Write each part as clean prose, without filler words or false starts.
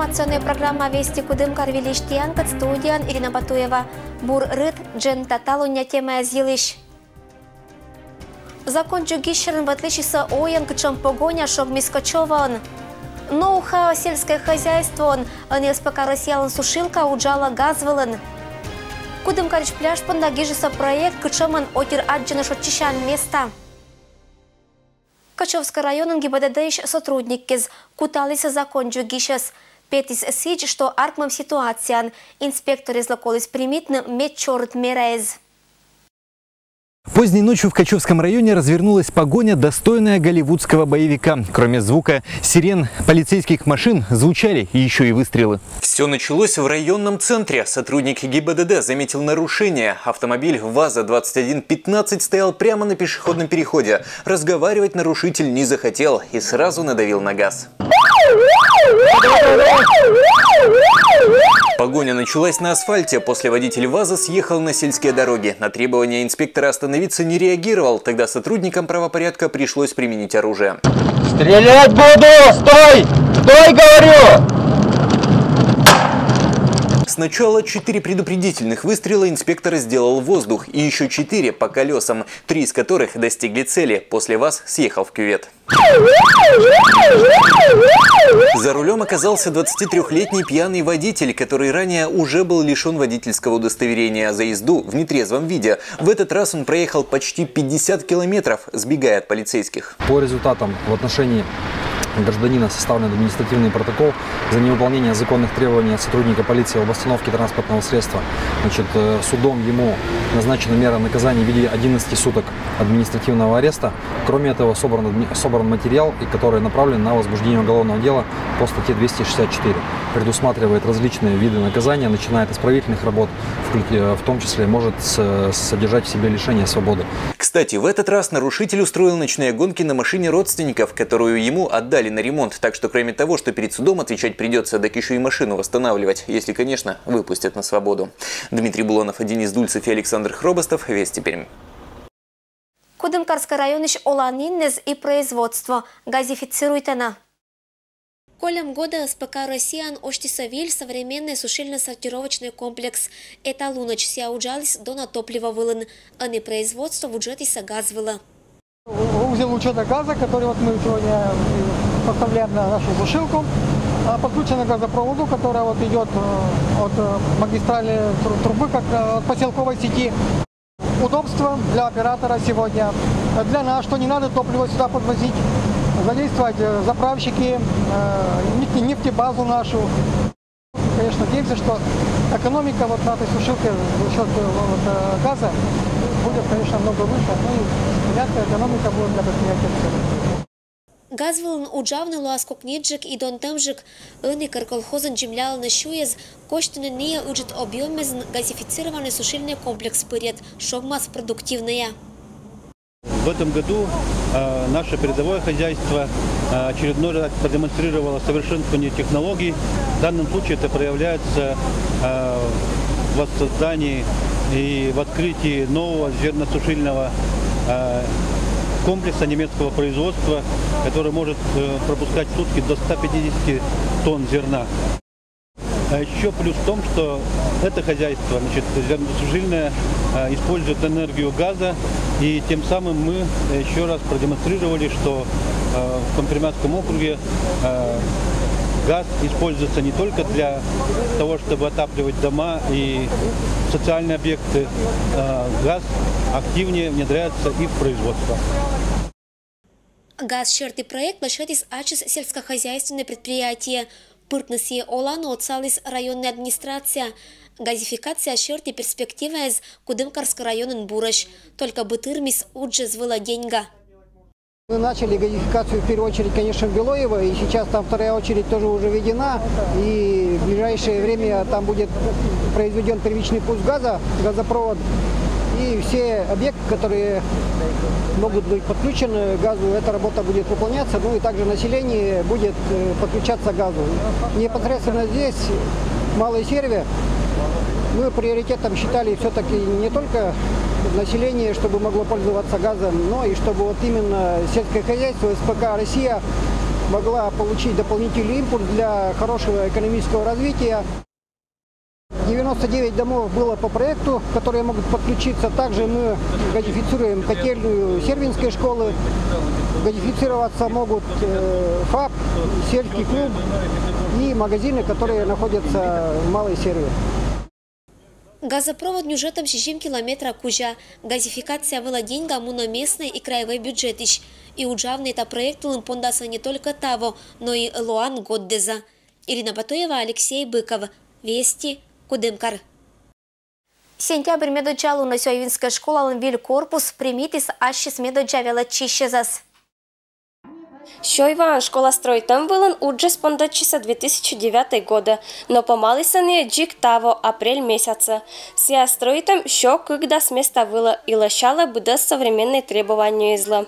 Информационная программа «Вести Кудымкар Велиштиян» под студией Ирина Батуева. Бур-рыт джен таталуня тема зилищ. Закон Джугищерн в отличие от оян, кчем погоня шок мискочеван. Ноу-хау сельское хозяйство, НСПК Россиялан сушилка уджала газвелен. Кудымкарич пляж пандагижиса проект, кчеман отир аджина шотчищан места. Качевский район ГИБДД сотрудники кутались закон Джугищес. Петис сич, что аркмам ситуациям. Инспекторы злоколись примитным медчорт мерез. Поздней ночью в Качевском районе развернулась погоня, достойная голливудского боевика. Кроме звука сирен полицейских машин звучали еще и выстрелы. Все началось в районном центре. Сотрудник ГИБДД заметил нарушение. Автомобиль ВАЗа-2115 стоял прямо на пешеходном переходе. Разговаривать нарушитель не захотел и сразу надавил на газ. Погоня началась на асфальте. После водитель ВАЗа съехал на сельские дороги. На требования инспектора остановиться не реагировал. Тогда сотрудникам правопорядка пришлось применить оружие. Стрелять буду! Стой! Стой, говорю! Сначала 4 предупредительных выстрела инспектор сделал в воздух. И еще 4 по колесам. 3 из которых достигли цели. После ВАЗ съехал в кювет. За рулем оказался 23-летний пьяный водитель, который ранее уже был лишен водительского удостоверения за езду в нетрезвом виде. В этот раз он проехал почти 50 километров, сбегая от полицейских. По результатам в отношении гражданина составлен административный протокол за невыполнение законных требований от сотрудника полиции об остановке транспортного средства. Судом ему назначена мера наказания в виде 11 суток административного ареста. Кроме этого, собран материал, который направлен на возбуждение уголовного дела по статье 264. Предусматривает различные виды наказания, начиная от исправительных работ, в том числе может содержать в себе лишение свободы. Кстати, в этот раз нарушитель устроил ночные гонки на машине родственников, которую ему отдали на ремонт. Так что кроме того, что перед судом отвечать придется, так еще и машину восстанавливать, если, конечно, выпустят на свободу. Дмитрий Булонов, Денис Дульцев и Александр Хробостов. Вести Пермь. Кудымкарский район оланиннез и производство. Газифицируйте на. Колем года СПК «Россиян» Оштисавиль современный сушильно-сортировочный комплекс «Эталуноч» сяуджалис до на топливо вылын, а не производство в уджетиса газвыла. Узел учета газа, который мы сегодня поставляем на нашу сушилку, подключен к газопроводу, который идет от магистрали трубы, как от поселковой сети. Удобство для оператора сегодня, для нас, что не надо топливо сюда подвозить, задействовать заправщики, нефтебазу нашу. Конечно, надеемся, что экономика на этой сушилке за счет газа будет, конечно, много выше, и понятно, экономика будет для предприятия. Газвелн уджавны луаскокниджик и донтамжик ыникар колхозен джимлял на шуез, коштуны не уджит объемезн газифицированный сушильный комплекс пырет, шогмас продуктивная. В этом году наше передовое хозяйство очередной раз продемонстрировало совершенствование технологий. В данном случае это проявляется в воссоздании и в открытии нового зерносушильного комплекса немецкого производства, который может пропускать в сутки до 150 тонн зерна. А еще плюс в том, что это хозяйство, зерносушильное, использует энергию газа, и тем самым мы еще раз продемонстрировали, что в Компермятском округе газ используется не только для того, чтобы отапливать дома и социальные объекты, газ активнее внедряется и в производство. Газ-черты проект площадь ачис сельскохозяйственное предприятие. Пыртнесье Олану отцалис районная администрация. Газификация черты перспектива из Кудымкарский район Бураш. Только бытырмис уджез выла деньга. Мы начали газификацию в первую очередь, конечно, в Белоево, и сейчас там вторая очередь тоже уже введена, и в ближайшее время там будет произведен первичный пуск газа, газопровод, и все объекты, которые могут быть подключены к газу, эта работа будет выполняться, ну и также население будет подключаться к газу. Непосредственно здесь, в Малой Серве, мы приоритетом считали все-таки не только население, чтобы могло пользоваться газом, но и чтобы именно сельское хозяйство СПК «Россия» могла получить дополнительный импульс для хорошего экономического развития. 99 домов было по проекту, которые могут подключиться. Также мы газифицируем котельную Сервинской школы. Газифицироваться могут ФАП, сельский клуб и магазины, которые находятся в малой серве. Газопровод бюджетом 6 километра кужа. Газификация владеньга муноместный и краевой бюджетич. И уджавный это проект лымпондаса не только того, но и Луан Годдеза. Ирина Батоева, Алексей Быков. Вести. Кудымкар. Сентябрь медоджалу на Сёйвинская школа Ланвиль корпус примитис ашис медоджавела чищезас. Шойва школа стройтам вылан уджи спондачиса 2009 года, но помалисане джик таво апрель месяца. Сия стройтам шо когда с места выла и лощала быда современные требования изла.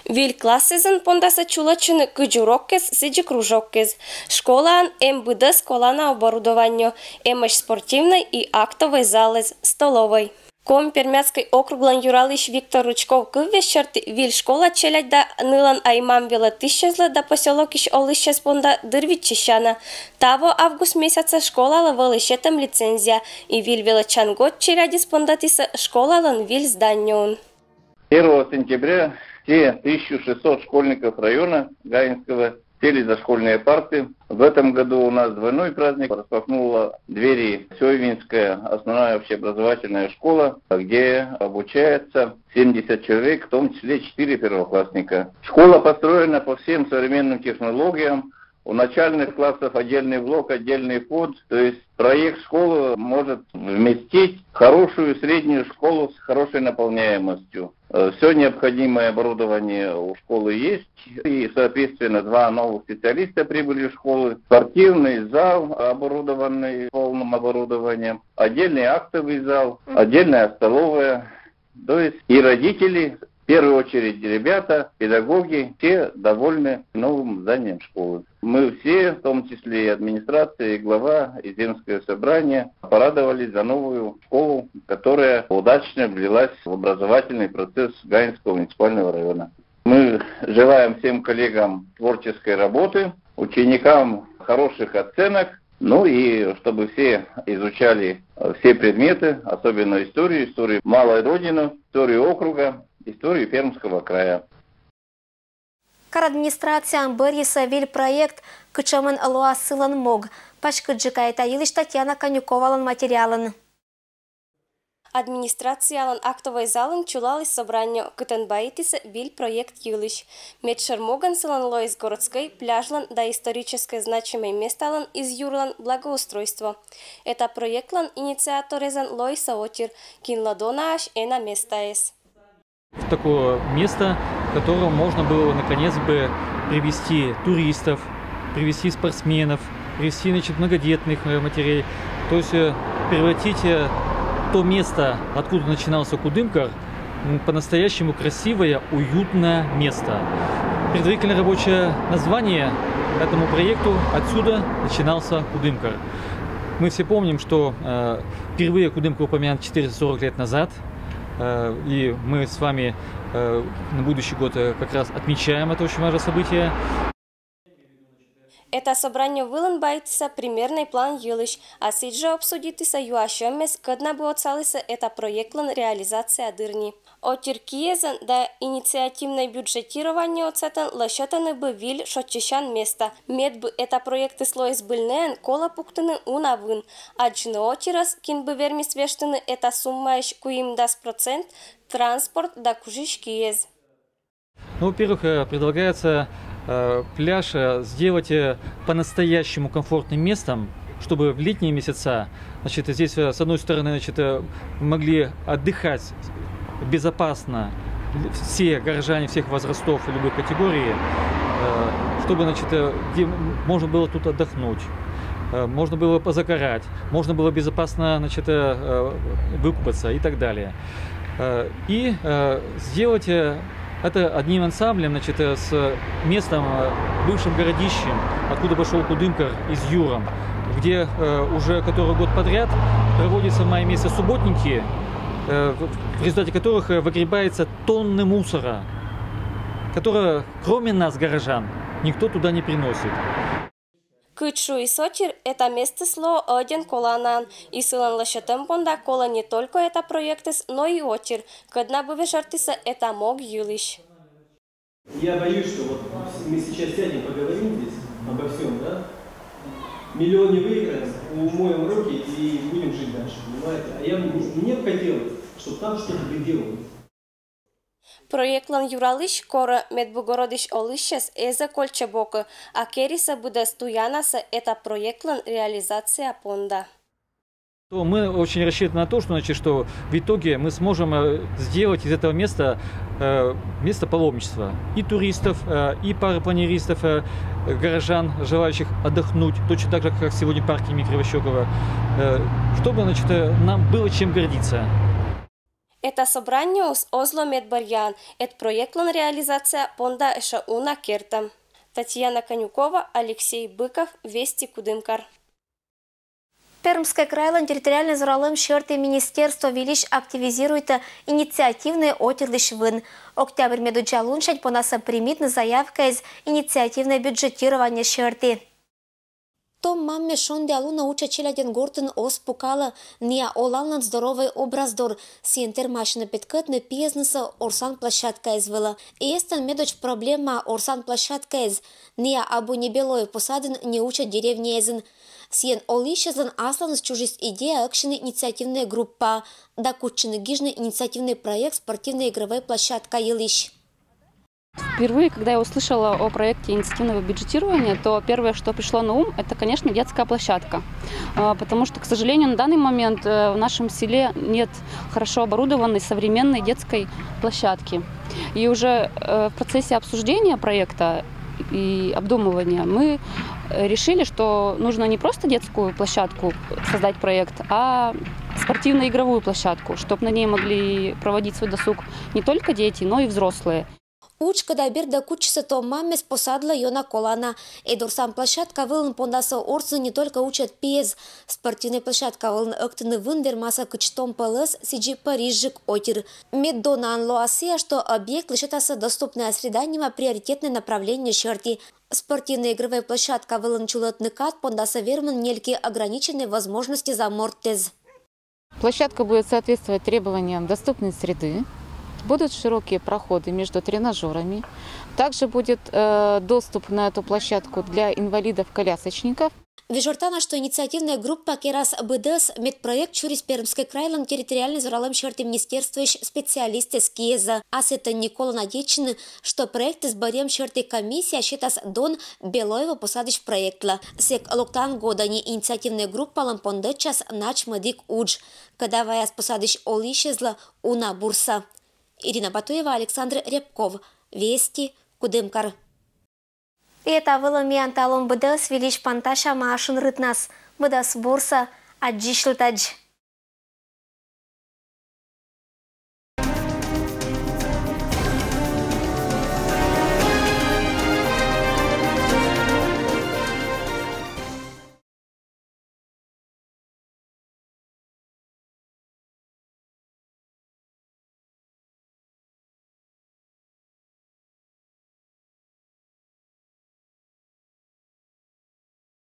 Виль классезен пондаса чулачины кыджуроккез сиджи кружоккез. Школа эм быда сколана оборудование, эмаш спортивной и актовой залы столовой. Ком Пермяцкий округ Юралыш Виктор Ручков кыввешерти виль школа челядда нылан аймам вела тысячезла да поселок иш олыщес понда дырвичищана. Таво август месяца школа лавала щетом лицензия и виль велачан год челяди спондатиса школа лан виль зданион. 1 сентября все 1600 школьников района Гаинского сели за школьные парты. В этом году у нас двойной праздник. Распахнула двери Сёйвинская основная общеобразовательная школа, где обучается 70 человек, в том числе 4 первоклассника. Школа построена по всем современным технологиям. У начальных классов отдельный блок, отдельный вход. То есть проект школы может вместить хорошую среднюю школу с хорошей наполняемостью. Все необходимое оборудование у школы есть. И, соответственно, 2 новых специалиста прибыли в школу. Спортивный зал, оборудованный полным оборудованием. Отдельный актовый зал, отдельная столовая. То есть и родители, в первую очередь ребята, педагоги, все довольны новым зданием школы. Мы все, в том числе и администрация, и глава, и земское собрание, порадовались за новую школу, которая удачно влилась в образовательный процесс Гаинского муниципального района. Мы желаем всем коллегам творческой работы, ученикам хороших оценок, ну и чтобы все изучали все предметы, особенно историю малой родины, историю округа, историю Пермского края. Кар администрация Бориса виль проект кычамын алуа сылан мог. Пашкыджика Таилыш Татьяна Конюковалан материалын. Администрациялан актовой залын чулалыс собрание кытанбаитиса виль проект юлыш. Медшер моган сылан лоис городской пляжлан да исторической значимой месталан из юрлан благоустройство. Это проектлан инициаторезан лоиса отир, кинладонааш эна местаес. Такое место, в котором можно было наконец бы привести туристов, привести спортсменов, привести многодетных матерей, то есть превратить то место, откуда начинался Кудымкар, по-настоящему красивое, уютное место. Предварительное рабочее название этому проекту «Отсюда начинался Кудымкар». Мы все помним, что впервые Кудымкар упомянут 440 лет назад. И мы с вами на будущий год как раз отмечаем это очень важное событие. Это собрание вылан байтиса примерный план юлыш, а сиджа обсудитиса юашемес, когда бы оцалиса это проектлан реализация дырни. Отиркиезан да инициативное бюджетирование оцетан лашетаны бы виль шотчищан места. Мед бы это проекты слоис былнен кола пуктаны унавын, а джны отирас кин бы верми свештаны это суммаиш куим даст процент транспорт да кужишкиез. Ну, во-первых, предлагается пляж сделать по-настоящему комфортным местом, чтобы в летние месяца, значит, здесь с одной стороны, значит, могли отдыхать безопасно все горожане всех возрастов и любой категории, чтобы, значит, где можно было тут отдохнуть, можно было позагорать, можно было безопасно, значит, выкупаться и так далее. И сделать это одним ансамблем, значит, с местом, бывшим городищем, откуда пошел Кудымкар, из Юром, где уже который год подряд проводятся в мае месяце субботники, в результате которых выгребается тонны мусора, которые, кроме нас, горожан, никто туда не приносит. Кычу и Сочир – это место сло один коланан. И силан лошадем понда кола не только это проекты, но и отир. Когда бы вешартиса это мог юлиш. Я боюсь, что вот мы сейчас сядем, поговорим здесь обо всем, да? Миллион не выиграем, умоем руки и будем жить дальше, понимаете? Мне бы хотелось, чтобы там что-то делалось. Проектлан юралиш кора медбугородиш олишес эза кольчебока, а кериса буде стоянаса это проектлан реализация понда. Мы очень рассчитываем на то, что в итоге мы сможем сделать из этого места место паломничества и туристов, и парапланеристов, горожан, желающих отдохнуть, точно так же, как сегодня в парке имени Кривощекова, чтобы нам было чем гордиться. Это собрание с Озло Медбарьян. Это проектлан реализация понда Эшауна Кертам. Татьяна Конюкова, Алексей Быков, Вести Кудымкар. Пермский крайлан территориальный зоралым шерты министерство Вилиш активизирует инициативные отерлиш вын. Октябрь медучалуншать по нас примитна заявка из инициативное бюджетирование шерты. Том мамме шонде алуна уча челяден гортен ос пукала ния олалнан здоровый образдор сиентер машина петкатны пизнеса орсан площадка извела. И естан медоч проблема орсан площадка из ния абу не белой посаден не уча деревни эзен. Сиен олишезан аслан с чужист идея акшины инициативная группа да кучины гижный инициативный проект спортивная игровая площадка Елищ. Впервые, когда я услышала о проекте инициативного бюджетирования, то первое, что пришло на ум, это, конечно, детская площадка. Потому что, к сожалению, на данный момент в нашем селе нет хорошо оборудованной современной детской площадки. И уже в процессе обсуждения проекта и обдумывания мы решили, что нужно не просто детскую площадку создать проект, а спортивно-игровую площадку, чтобы на ней могли проводить свой досуг не только дети, но и взрослые. Учка да бирда кучиса то мамес посадла ее на колана. Эдур сам площадка вылн пондаса орцы не только учат пез. Спортивная площадка вылн актыны вындер масса кычтом палыс сиджи Парижик отир. Меддонан лоасия, что объект лишатаса доступная среда нема приоритетное направление черти. Спортивная игровая площадка вылн чулатный кат пондаса верман нельки ограниченные возможности за мортез. Площадка будет соответствовать требованиям доступной среды. Будут широкие проходы между тренажерами. Также будет доступ на эту площадку для инвалидов-колясочников. Вижортана, что инициативная группа Керас БДС медпроект через Пермский крайлан территориальный зоралым черты министерства специалисты с Киеза. А с это Никола Надечины, что проект с барем черты комиссия считас Дон Белоева посадыш проектла. Сек локтан года не инициативная группа лампондечас нач медик удж. Когда ваяс посадыш олишезла уна бурса. Ирина Батуева, Александр Рябков. Вести Кудымкар. И это было мианталом БДС Вилиш Панташа Машин Рытнас. БДС Бурса Аджишлтадж.